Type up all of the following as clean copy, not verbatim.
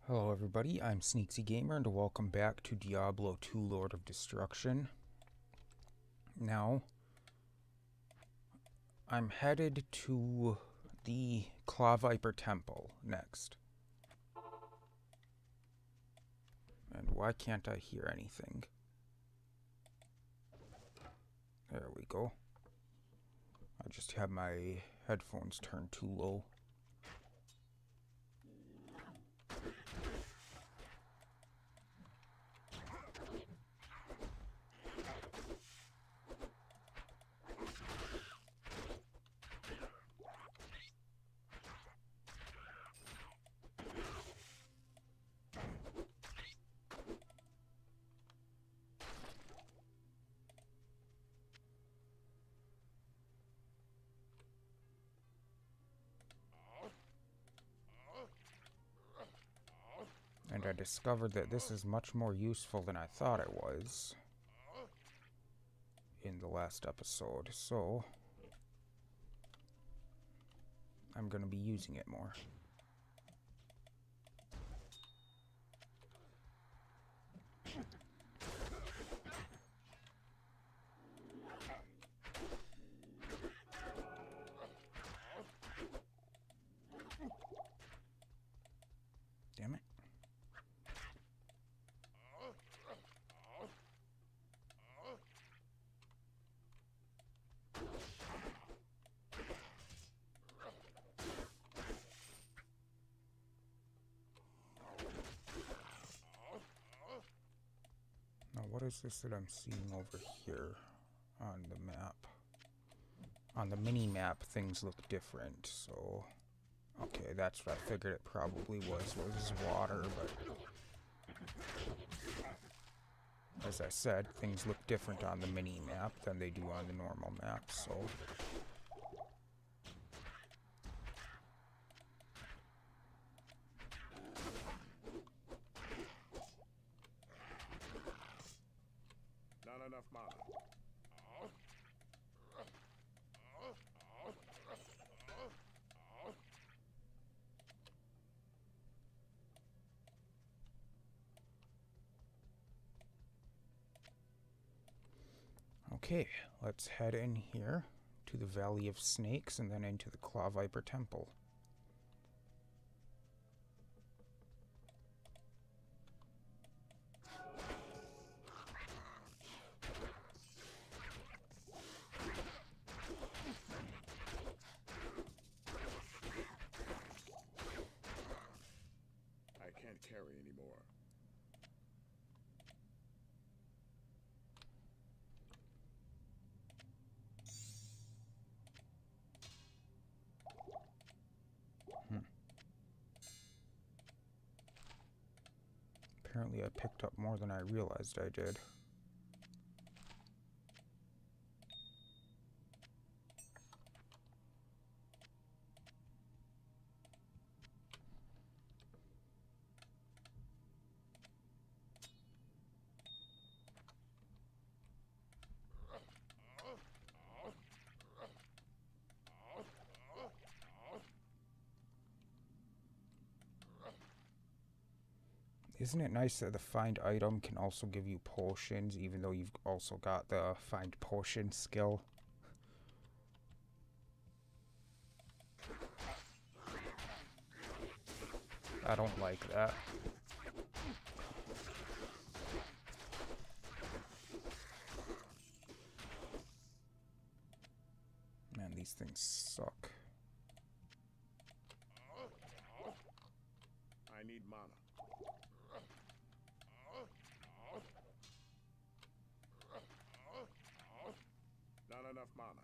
Hello everybody, I'm Sneaksy Gamer and welcome back to Diablo 2 Lord of Destruction. Now, I'm headed to the Claw Viper Temple next. And why can't I hear anything? There we go. I just have my headphones turned too low. And I discovered that this is much more useful than I thought it was in the last episode, so I'm going to be using it more. Damn it. Now, what is this that I'm seeing over here on the map? On the mini-map, things look different, so... Okay, that's what I figured it probably was water, but... As I said, things look different on the mini-map than they do on the normal map, so... Not enough mana. Okay, let's head in here to the Valley of Snakes and then into the Claw Viper Temple. I can't carry anymore. Apparently I picked up more than I realized I did. Isn't it nice that the find item can also give you potions, even though you've also got the find potion skill? I don't like that. Man, these things suck. I need mana. Not enough mana.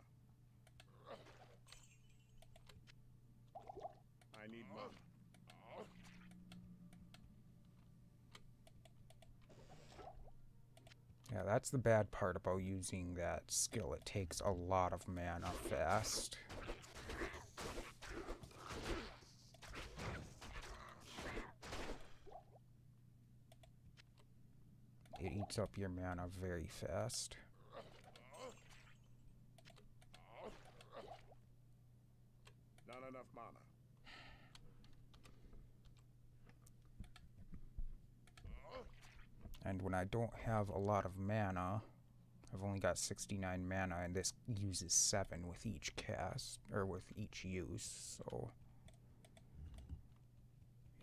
I need mana. Yeah, that's the bad part about using that skill. It takes a lot of mana fast. It eats up your mana very fast. Not enough mana. And when I don't have a lot of mana, I've only got 69 mana, and this uses 7 with each cast, or with each use, so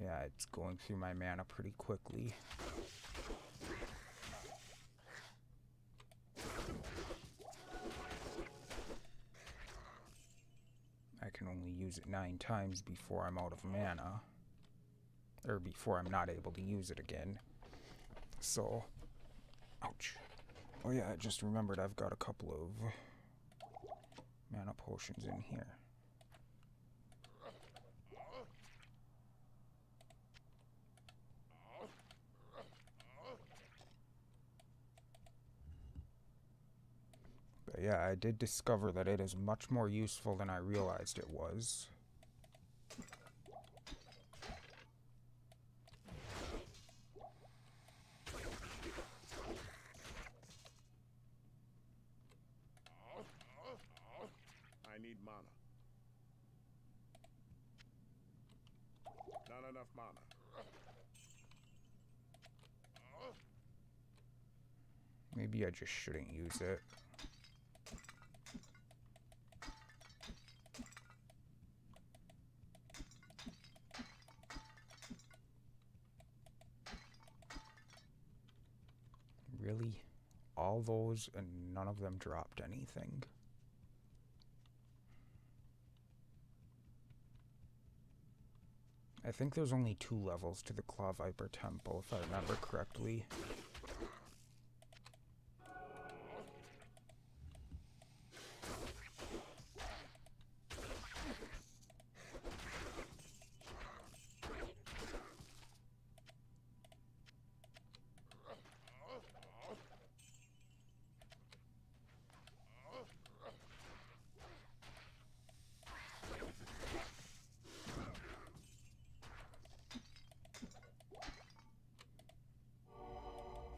yeah, it's going through my mana pretty quickly. I can only use it 9 times before I'm out of mana, or before I'm not able to use it again. So, ouch. Oh yeah, I just remembered I've got a couple of mana potions in here. But yeah, I did discover that it is much more useful than I realized it was. I need mana. Not enough mana. Maybe I just shouldn't use it. Really? All those and none of them dropped anything? I think there's only 2 levels to the Claw Viper Temple, if I remember correctly.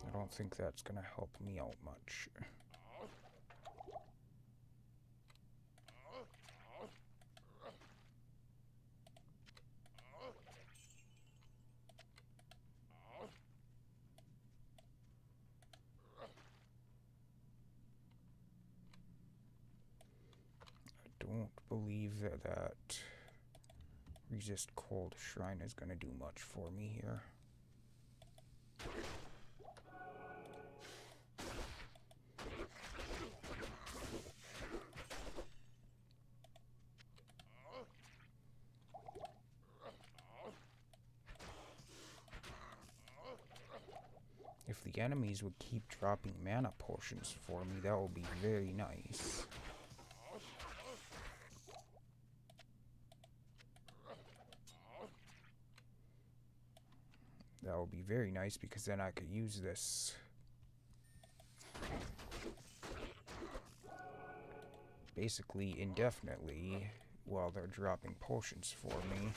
I don't think that's gonna help me out much. I don't believe that Resist Cold Shrine is gonna do much for me here. If the enemies would keep dropping mana potions for me, that would be very nice. That would be very nice because then I could use this basically indefinitely while they're dropping potions for me.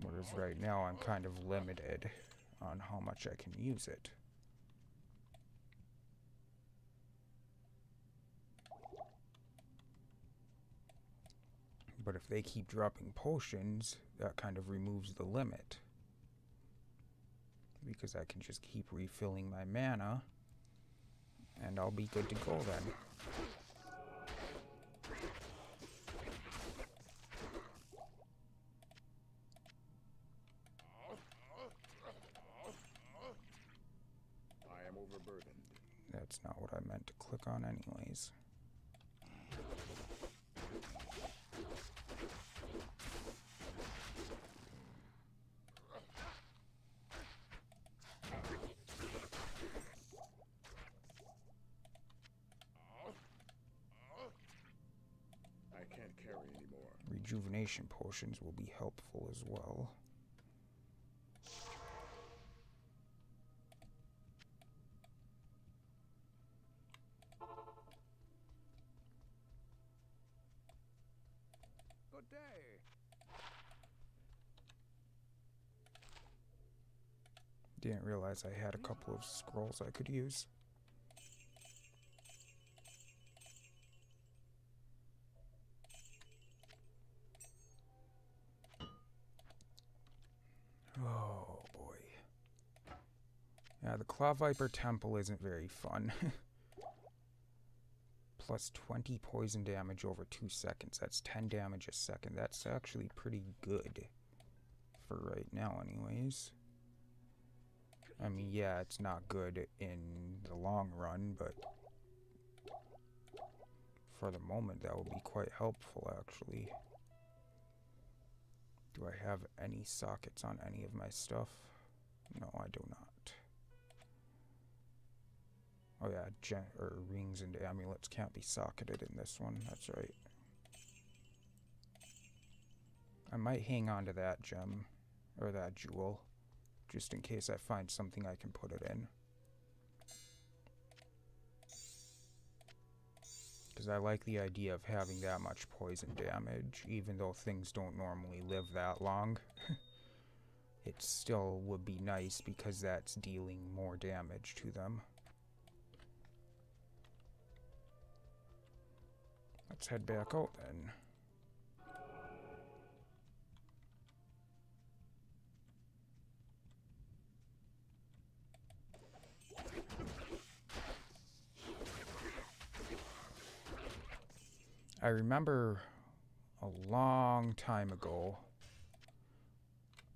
Whereas right now I'm kind of limited on how much I can use it. But if they keep dropping potions, that kind of removes the limit. Because I can just keep refilling my mana, and I'll be good to go then. I am overburdened. That's not what I meant to click on anyways. I can't carry anymore. Rejuvenation potions will be helpful as well. Good day. Didn't realize I had a couple of scrolls I could use. Oh boy. Yeah, the Claw Viper Temple isn't very fun. Plus 20 poison damage over 2 seconds. That's 10 damage a second. That's actually pretty good. For right now, anyways. I mean, yeah, it's not good in the long run, but for the moment, that would be quite helpful, actually. Do I have any sockets on any of my stuff? No, I do not. Oh yeah, rings and amulets can't be socketed in this one. That's right. I might hang on to that gem, or that jewel, just in case I find something I can put it in. Because I like the idea of having that much poison damage, even though things don't normally live that long. It still would be nice because that's dealing more damage to them. Let's head back out then. I remember a long time ago,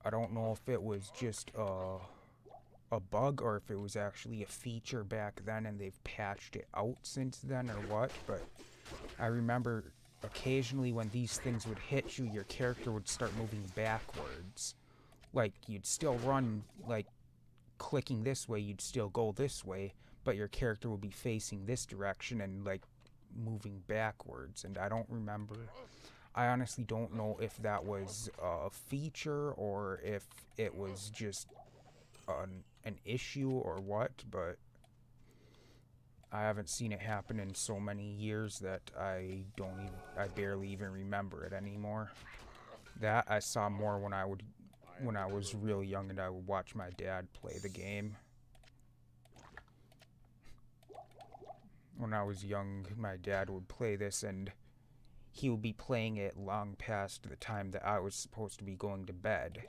I don't know if it was just a bug or if it was actually a feature back then and they've patched it out since then or what, but I remember occasionally when these things would hit you, your character would start moving backwards. Like, you'd still run, like, clicking this way, you'd still go this way, but your character would be facing this direction and, like, moving backwards. And I don't remember, I honestly don't know if that was a feature or if it was just an issue or what, but I haven't seen it happen in so many years that I barely even remember it anymore. That I saw more when I was real young and I would watch my dad play the game. When I was young, my dad would play this and he would be playing it long past the time that I was supposed to be going to bed.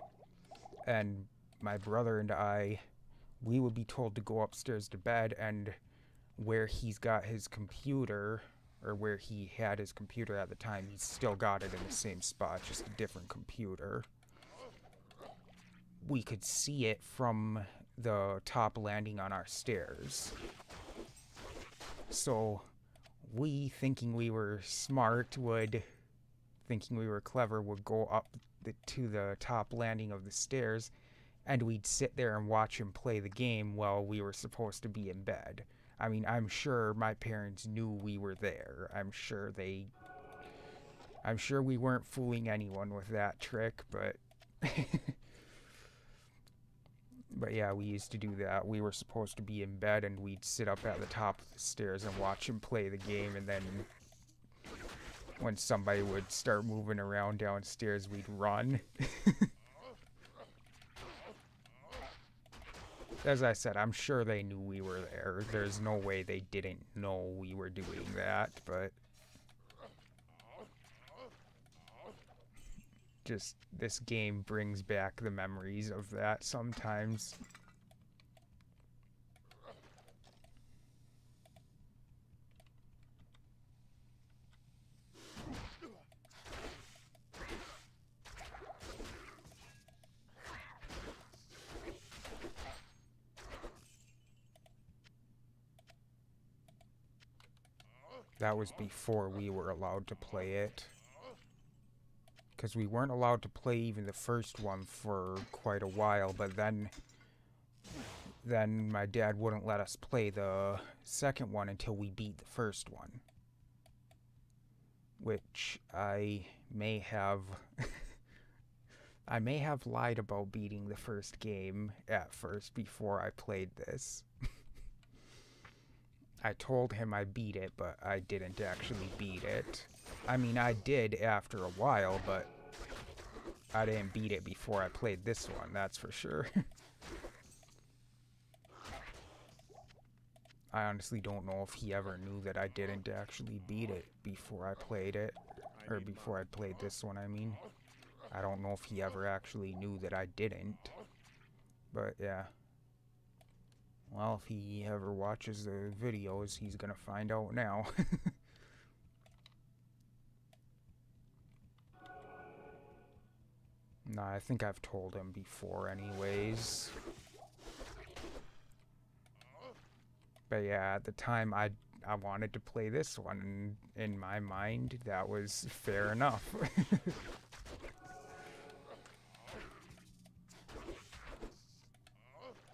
And my brother and I, we would be told to go upstairs to bed, and where he's got his computer, or where he had his computer at the time, he's still got it in the same spot, just a different computer. We could see it from the top landing on our stairs. So we, thinking we were smart, thinking we were clever, would go up to the top landing of the stairs, and we'd sit there and watch him play the game while we were supposed to be in bed. I mean, I'm sure my parents knew we were there. I'm sure we weren't fooling anyone with that trick, but but yeah, we used to do that. We were supposed to be in bed and we'd sit up at the top of the stairs and watch him play the game, and then when somebody would start moving around downstairs, we'd run. As I said, I'm sure they knew we were there. There's no way they didn't know we were doing that, but just this game brings back the memories of that sometimes. That was before we were allowed to play it. Because we weren't allowed to play even the first one for quite a while, but then my dad wouldn't let us play the second one until we beat the first one. Which I may have I may have lied about beating the first game at first before I played this. I told him I beat it, but I didn't actually beat it. I mean, I did after a while, but I didn't beat it before I played this one, that's for sure. I honestly don't know if he ever knew that I didn't actually beat it before I played it. Or before I played this one, I mean. I don't know if he ever actually knew that I didn't. But yeah. Well, if he ever watches the videos, he's gonna find out now. Nah, I think I've told him before anyways. But yeah, at the time I wanted to play this one, and in my mind that was fair enough.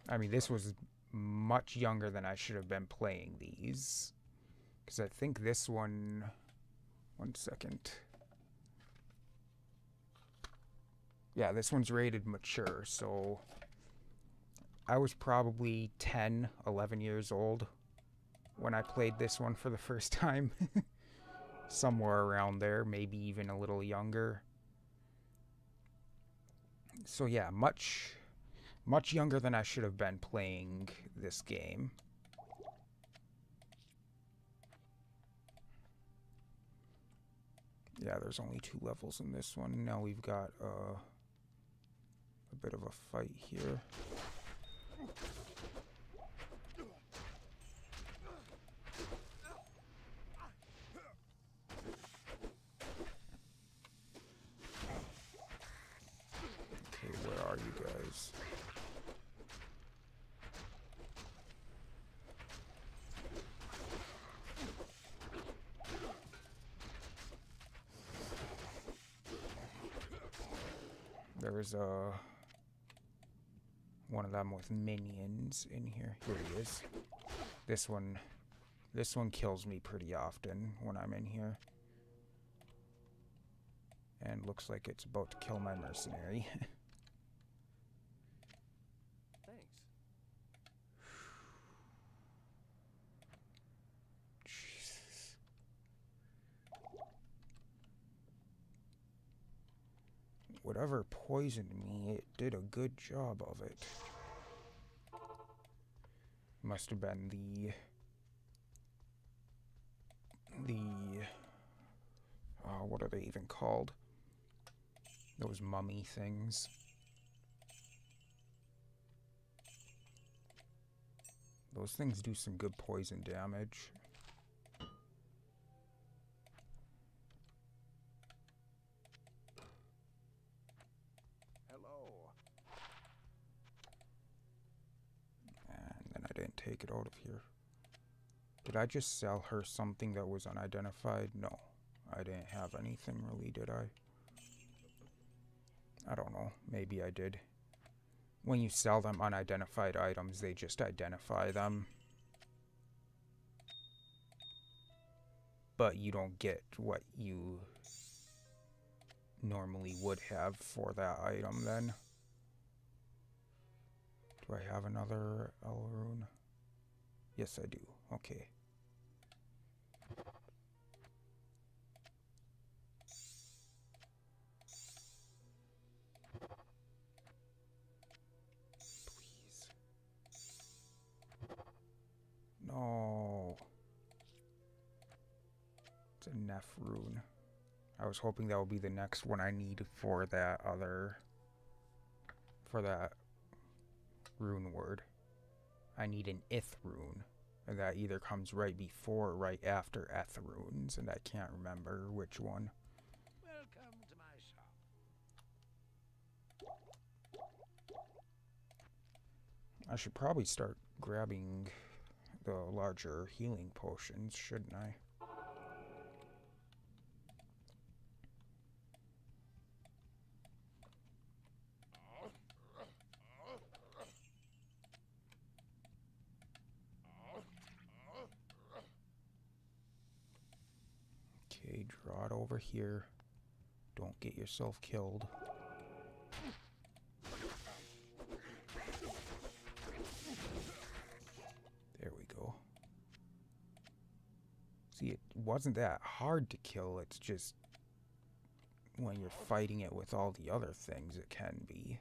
I mean, this was much younger than I should have been playing these. Because I think this one... One second. Yeah, this one's rated mature, so... I was probably 10, 11 years old when I played this one for the first time. Somewhere around there, maybe even a little younger. So yeah, much younger than I should have been playing this game. Yeah, there's only 2 levels in this one. Now we've got a bit of a fight here. Okay, where are you guys? There's one of them with minions in here. Here he is. This one kills me pretty often when I'm in here. And looks like it's about to kill my mercenary. Thanks. Jesus. Whatever poisoned me, it did a good job of it. Must have been the what are they even called? Those mummy things. Those things do some good poison damage. Hello. And then I didn't take it out of here. Did I just sell her something that was unidentified? No. I didn't have anything really, did I? I don't know. Maybe I did. When you sell them unidentified items, they just identify them. But you don't get what you normally would have for that item then. Do I have another L rune? Yes, I do. Okay. Please. No. It's a Neff rune. I was hoping that would be the next one I need for that other... For that rune word. I need an Ith rune. And that either comes right before or right after Eth runes, and I can't remember which one. Welcome to my shop. I should probably start grabbing the larger healing potions, shouldn't I? Okay, draw it over here. Don't get yourself killed. There we go. See, it wasn't that hard to kill, it's just when you're fighting it with all the other things, it can be.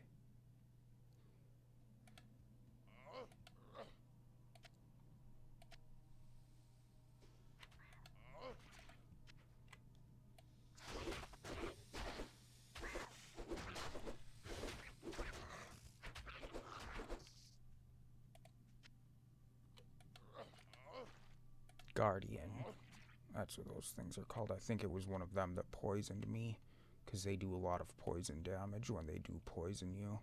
Guardian. That's what those things are called. I think it was one of them that poisoned me, because they do a lot of poison damage when they do poison you.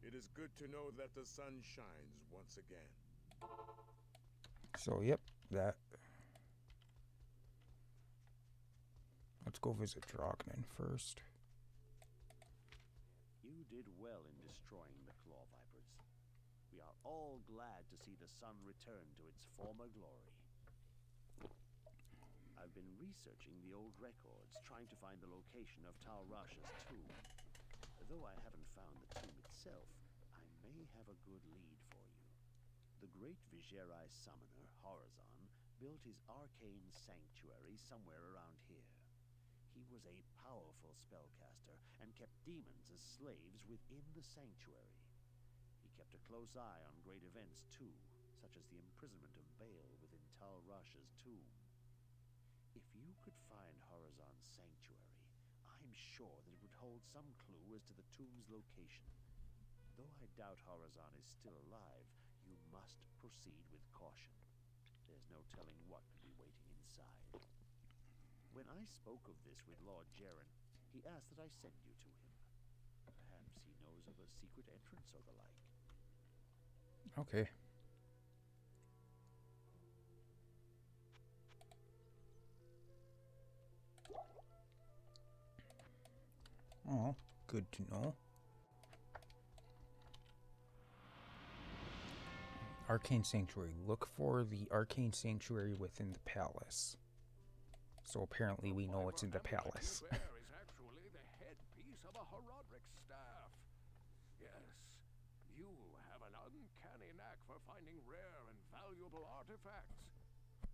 It is good to know that the sun shines once again. So, yep, that. Let's go visit Drognin first. You did well in destroying the Claw Vipers. We are all glad to see the sun return to its former glory. I've been researching the old records, trying to find the location of Tal Rasha's tomb. Though I haven't found the tomb itself, I may have a good lead for you. The great Viserai summoner, Horazon, built his arcane sanctuary somewhere around here. He was a powerful spellcaster and kept demons as slaves within the sanctuary. He kept a close eye on great events too, such as the imprisonment of Baal within Tal Rasha's tomb. If you could find Horazon's sanctuary, I'm sure that it would hold some clue as to the tomb's location. Though I doubt Horazon is still alive, you must proceed with caution. There's no telling what could be waiting inside. When I spoke of this with Lord Jaren, he asked that I send you to him. Perhaps he knows of a secret entrance or the like. Okay. Oh, good to know. Arcane Sanctuary. Look for the Arcane Sanctuary within the palace. So apparently we know it's in the palace. There is actually the headpiece of a Horodric staff. Yes, you have an uncanny knack for finding rare and valuable artifacts.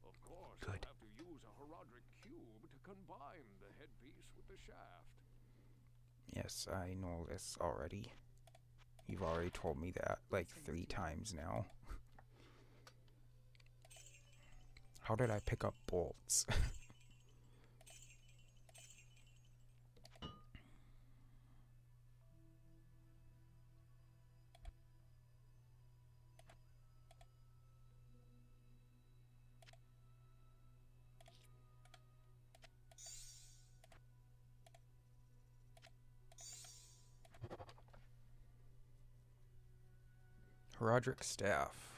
Of course, Good. you'll have to use a Horodric cube to combine the headpiece with the shaft. Yes, I know this already. You've already told me that like 3 times now. How did I pick up bolts? Horodric staff.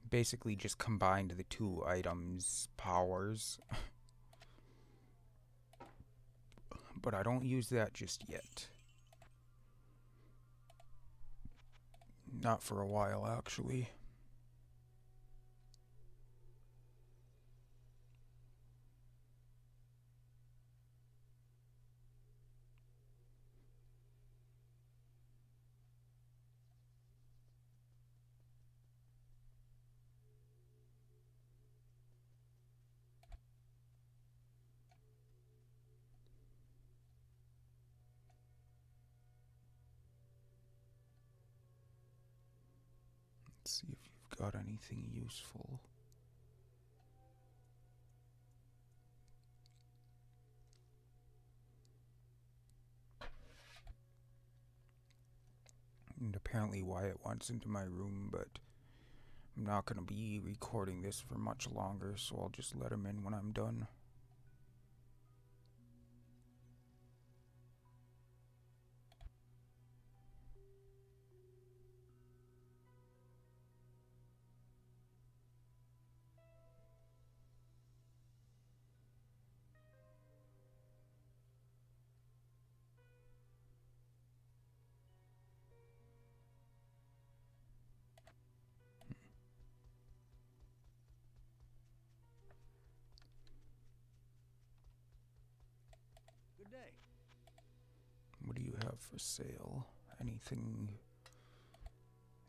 Basically just combined the 2 items' powers. But I don't use that just yet. Not for a while, actually. Let's see if you've got anything useful. And apparently Wyatt wants into my room, but I'm not going to be recording this for much longer, so I'll just let him in when I'm done. Good day. What do you have for sale? Anything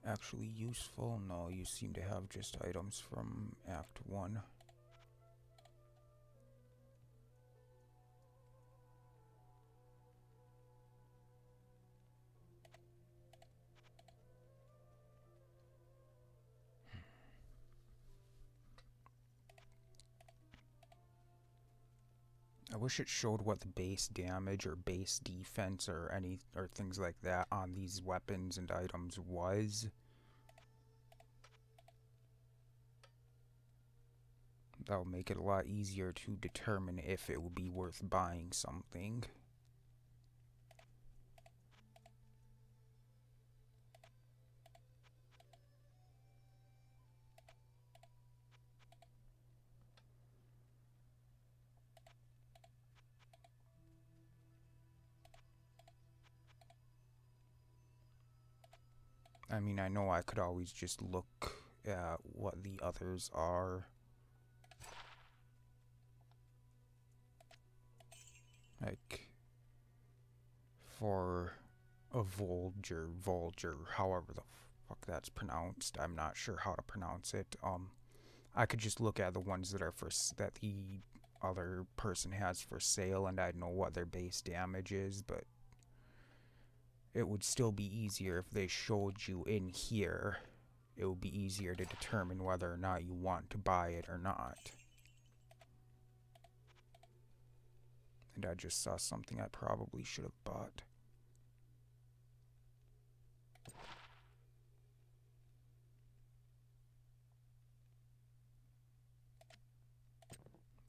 actually useful? No, you seem to have just items from Act 1. I wish it showed what the base damage or base defense or things like that on these weapons and items was. That'll make it a lot easier to determine if it would be worth buying something. I mean, I know I could always just look at what the others are. Like, for a Vulger, however the fuck that's pronounced. I'm not sure how to pronounce it. I could just look at the ones that are that the other person has for sale, and I'd know what their base damage is, but it would still be easier if they showed you in here. It would be easier to determine whether or not you want to buy it or not. And I just saw something I probably should have bought.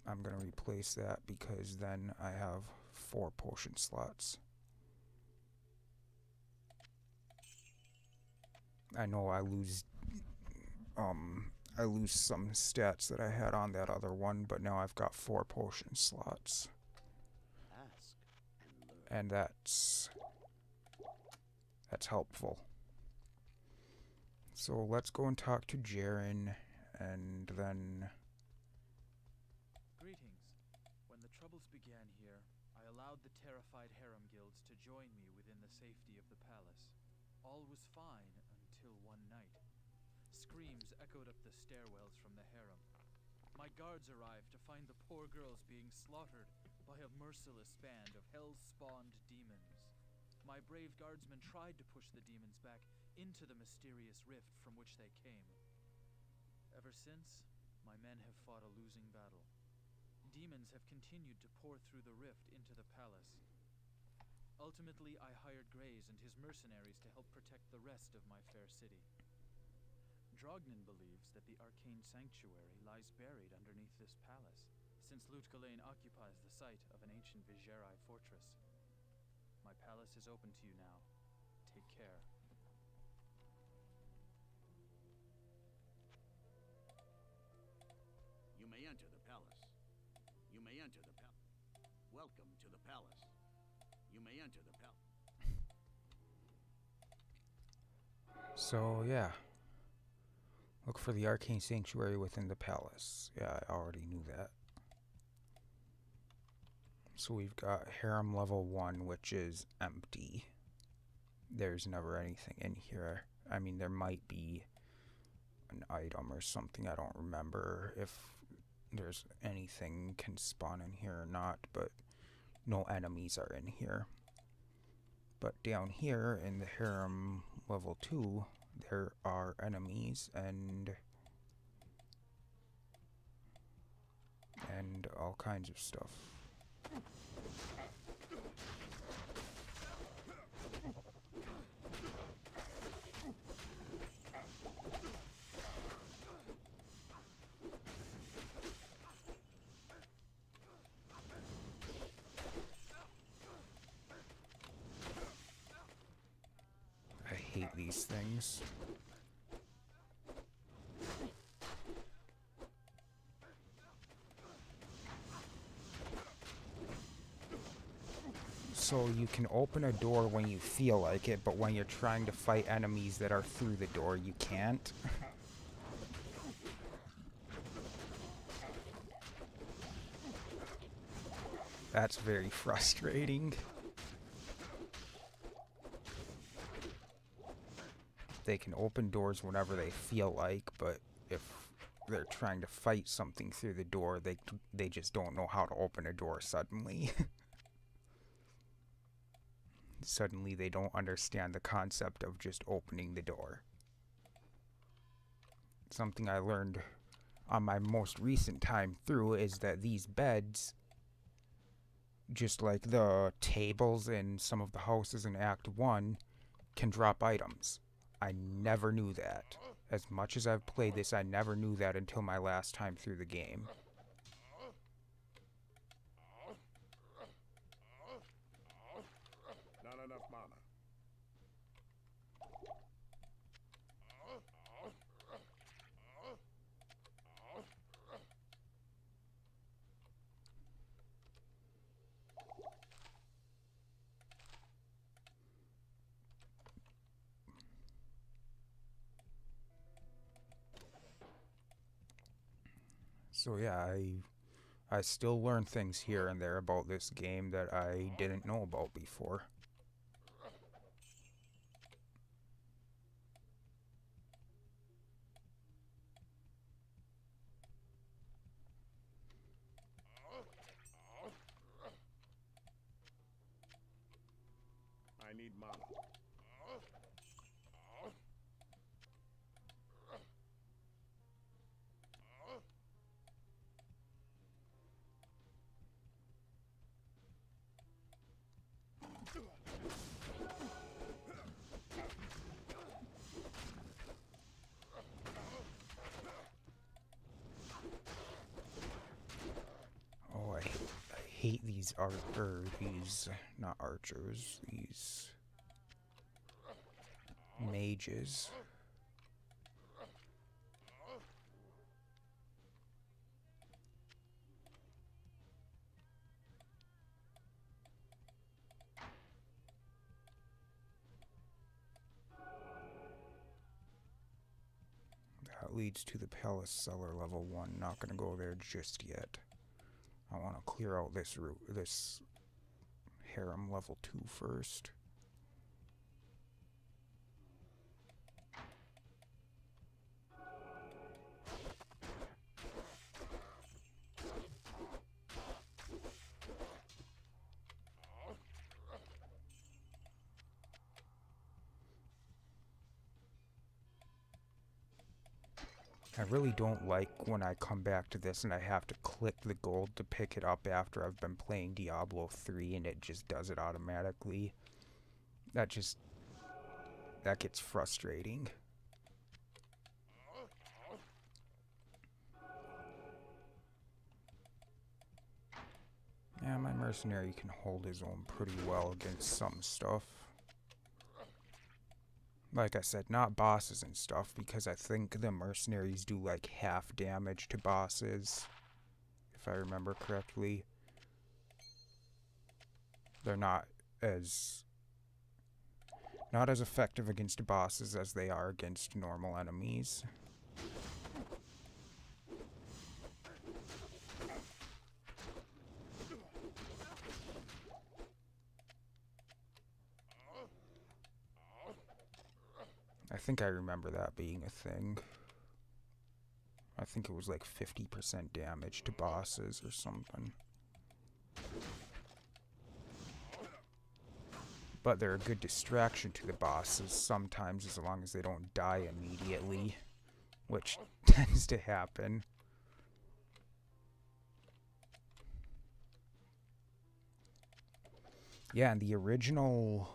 I'm going to replace that because then I have 4 potion slots. I know I lose some stats that I had on that other one, but now I've got 4 potion slots. Ask and learn. And that's helpful. So let's go and talk to Jaren, and then... Greetings. When the troubles began here, I allowed the terrified harem guilds to join me within the safety of the palace. All was fine until one night. Screams echoed up the stairwells from the harem. My guards arrived to find the poor girls being slaughtered by a merciless band of hell-spawned demons. My brave guardsmen tried to push the demons back into the mysterious rift from which they came. Ever since, my men have fought a losing battle. Demons have continued to pour through the rift into the palace. Ultimately, I hired Graze and his mercenaries to help protect the rest of my fair city. Drognin believes that the arcane sanctuary lies buried underneath this palace, since Lutgalain occupies the site of an ancient Vigerai fortress. My palace is open to you now. Take care. You may enter the palace. You may enter the palace. Welcome to the palace. You may enter the palace. So, yeah. Look for the arcane sanctuary within the palace. Yeah, I already knew that. So we've got harem level 1, which is empty. There's never anything in here. I mean, there might be an item or something. I don't remember if there's anything can spawn in here or not, but no enemies are in here. But down here in the harem level 2, there are enemies and all kinds of stuff. I hate these things. So you can open a door when you feel like it, but when you're trying to fight enemies that are through the door, you can't. That's very frustrating. They can open doors whenever they feel like, but if they're trying to fight something through the door, they just don't know how to open a door suddenly. Suddenly they don't understand the concept of just opening the door. Something I learned on my most recent time through is that these beds just like the tables in some of the houses in Act 1 can drop items. I never knew that. As much as I've played this, I never knew that until my last time through the game. Not enough mana. So yeah, I still learn things here and there about this game that I didn't know about before. I need mana. Oh, I hate these not archers, these mages. That leads to the palace cellar level 1. Not gonna go there just yet. I want to clear out this route, this harem level 2 first. I really don't like when I come back to this and I have to click the gold to pick it up after I've been playing Diablo 3 and it just does it automatically. That gets frustrating. Yeah, my mercenary can hold his own pretty well against some stuff. Like I said, not bosses and stuff, because I think the mercenaries do like half damage to bosses, if I remember correctly. They're not as effective against bosses as they are against normal enemies. I think I remember that being a thing. I think it was like 50% damage to bosses or something. But they're a good distraction to the bosses sometimes, as long as they don't die immediately, which tends to happen. Yeah, in the original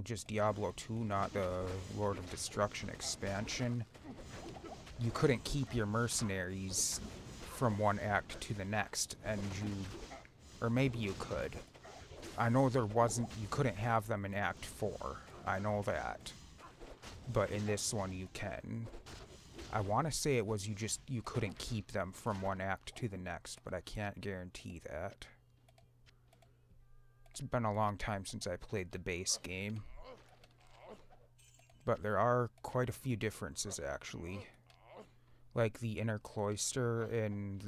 just Diablo 2, not the Lord of Destruction expansion, you couldn't keep your mercenaries from one act to the next, and or maybe you could. I know you couldn't have them in Act 4. I know that. But in this one you can. I want to say it was you couldn't keep them from one act to the next, but I can't guarantee that. It's been a long time since I played the base game. But there are quite a few differences, actually. Like the inner cloister in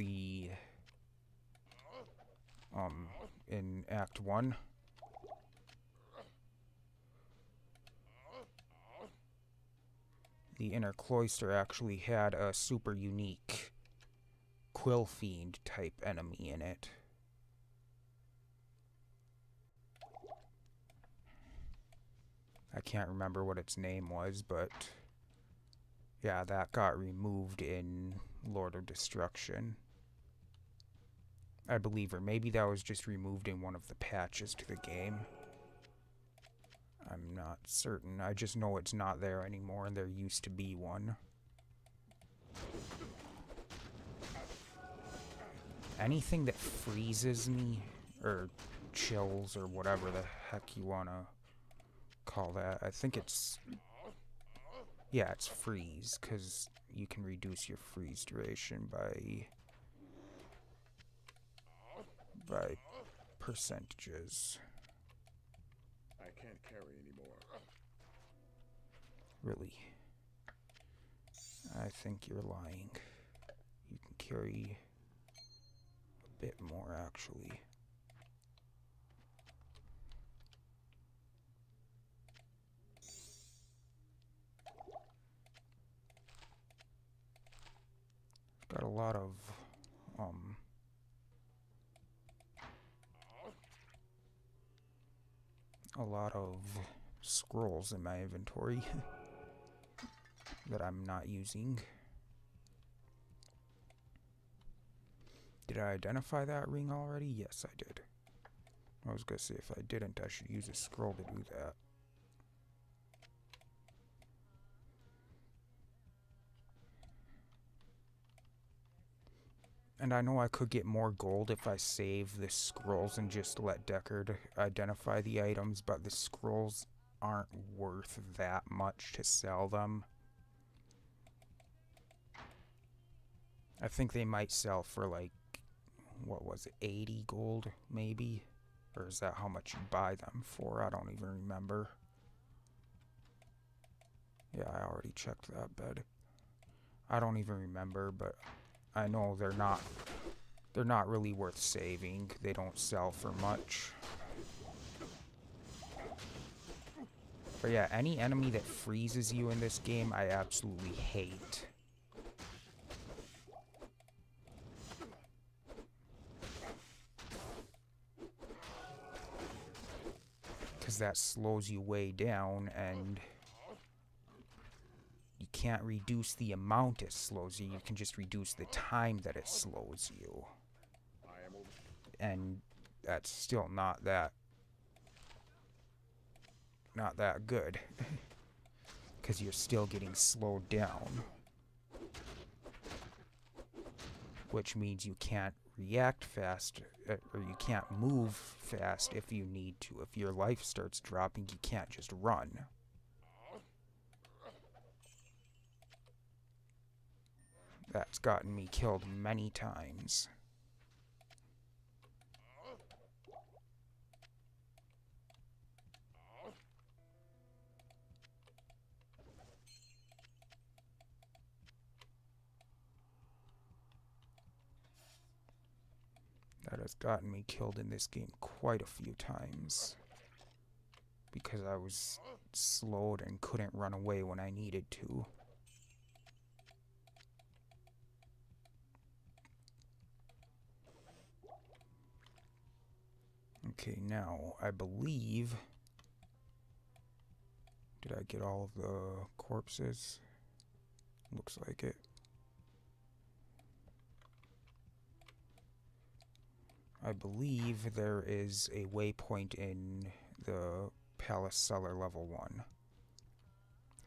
in Act 1. The inner cloister actually had a super unique Quill Fiend type enemy in it. I can't remember what its name was, but yeah, that got removed in Lord of Destruction. I believe, or maybe that was just removed in one of the patches to the game. I'm not certain. I just know it's not there anymore, and there used to be one. Anything that freezes me, or chills, or whatever the heck you want to call that. I think it's... Yeah, it's freeze, because you can reduce your freeze duration by percentages. I can't carry anymore. Really? I think you're lying. You can carry a bit more, actually. Got a lot of, scrolls in my inventory that I'm not using. Did I identify that ring already? Yes, I did. I was gonna say if I didn't, I should use a scroll to do that. And I know I could get more gold if I save the scrolls and just let Deckard identify the items, but the scrolls aren't worth that much to sell them. I think they might sell for like, what was it, 80 gold maybe? Or is that how much you buy them for? I don't even remember. Yeah, I already checked that bed. I don't even remember, but I know they're not really worth saving. They don't sell for much. But yeah, any enemy that freezes you in this game, I absolutely hate. Because that slows you way down, and you can't reduce the amount it slows you. You can just reduce the time that it slows you. And that's still not that good. Because you're still getting slowed down. Which means you can't react fast, or you can't move fast if you need to. If your life starts dropping, you can't just run. That's gotten me killed many times. That has gotten me killed in this game quite a few times. Because I was slowed and couldn't run away when I needed to. Okay, now, I believe... Did I get all of the corpses? Looks like it. I believe there is a waypoint in the Palace Cellar level 1.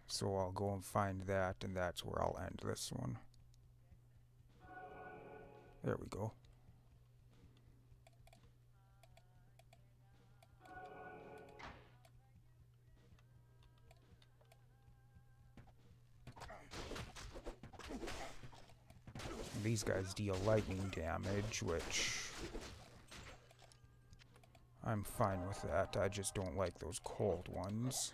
So I'll go and find that, and that's where I'll end this one. There we go. These guys deal lightning damage, which I'm fine with that. I just don't like those cold ones.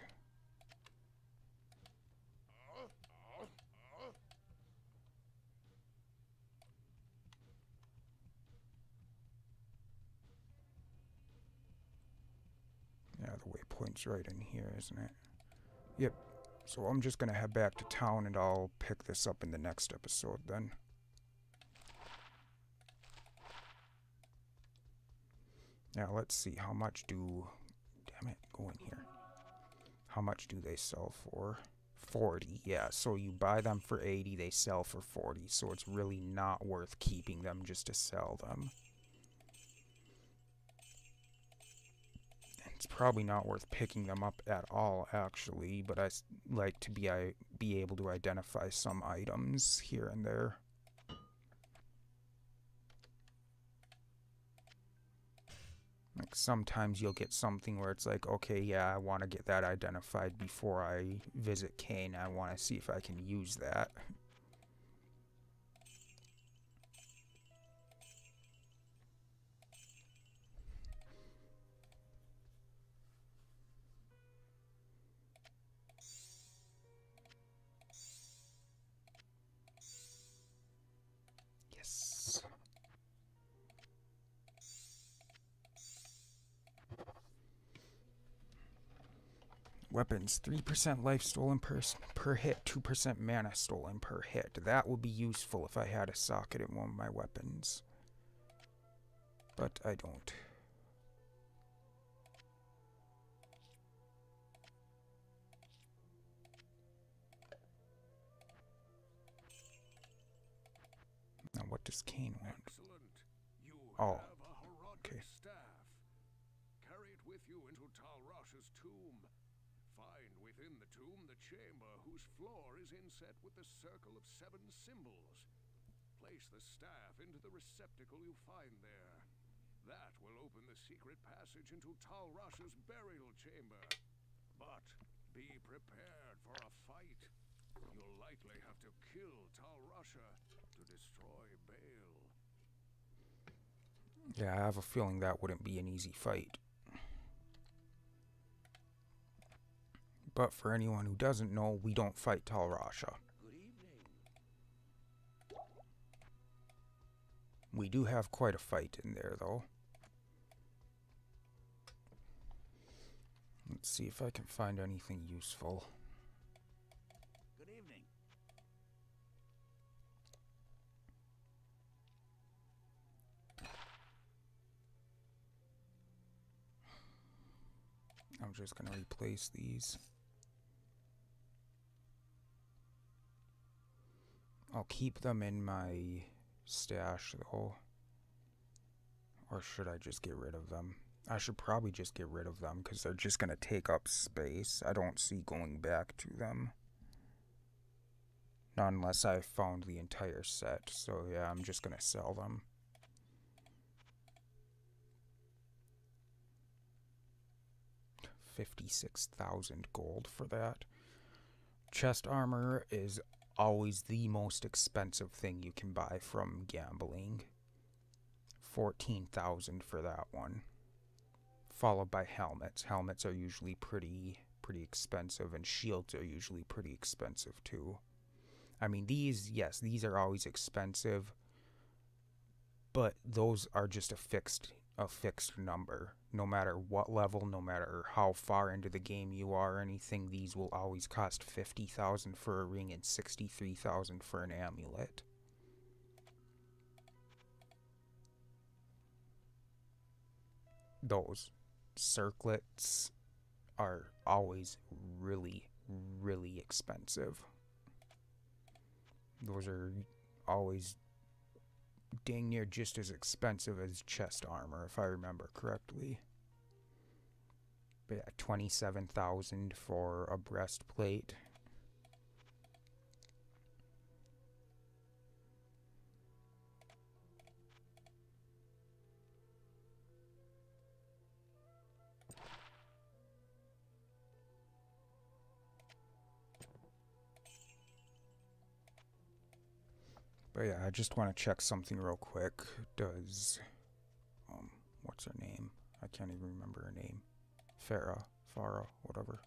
Yeah, the waypoint's right in here, isn't it? Yep. So I'm just gonna head back to town and I'll pick this up in the next episode then. Now let's see, how much do... Damn it, go in here. How much do they sell for? 40, yeah. So you buy them for 80, they sell for 40. So it's really not worth keeping them just to sell them. It's probably not worth picking them up at all, actually, but I like to be able to identify some items here and there. Like sometimes you'll get something where it's like, okay, yeah, I want to get that identified before I visit Kane. I want to see if I can use that. Yes. Weapons, 3% life stolen per hit, 2% mana stolen per hit. That would be useful if I had a socket in one of my weapons. But I don't. Now what does Kane want? Excellent. You Oh, have a Herodic okay. staff. Carry it with you into Tal Rasha's tomb. Find within the tomb the chamber whose floor is inset with the circle of 7 symbols. Place the staff into the receptacle you find there. That will open the secret passage into Tal Rasha's burial chamber. But be prepared for a fight. You'll likely have to kill Tal Rasha to destroy Baal. Yeah, I have a feeling that wouldn't be an easy fight. But for anyone who doesn't know, we don't fight Tal Rasha. Good evening. We do have quite a fight in there, though. Let's see if I can find anything useful. Good evening. I'm just going to replace these. I'll keep them in my stash, though. Or should I just get rid of them? I should probably just get rid of them, because they're just going to take up space. I don't see going back to them. Not unless I found the entire set. So yeah, I'm just going to sell them. $56,000 gold for that. Chest armor is always the most expensive thing you can buy from gambling. 14,000 for that one. Followed by helmets. Helmets are usually pretty expensive, and shields are usually pretty expensive too. I mean, these are always expensive, but those are just a fixed number. No matter what level, no matter how far into the game you are or anything, these will always cost 50,000 for a ring and 63,000 for an amulet. Those circlets are always really expensive. Those are always dang near just as expensive as chest armor, if I remember correctly. But yeah, 27,000 for a breastplate. But yeah, I just want to check something real quick. Does, what's her name? I can't even remember her name. Farah, whatever.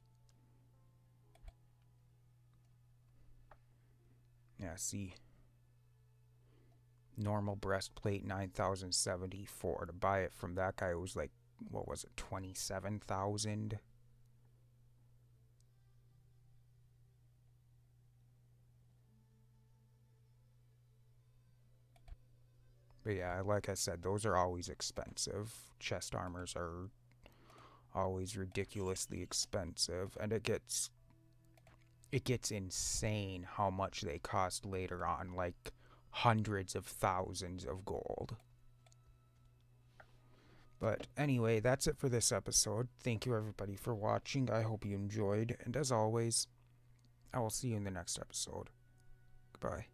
Yeah, see. Normal breastplate, 9,074. To buy it from that guy, it was like, what was it, 27,000? But yeah, like I said, those are always expensive. Chest armors are always ridiculously expensive, and it gets insane how much they cost later on, like hundreds of thousands of gold. But anyway, that's it for this episode. Thank you everybody for watching. I hope you enjoyed. And as always, I will see you in the next episode. Goodbye.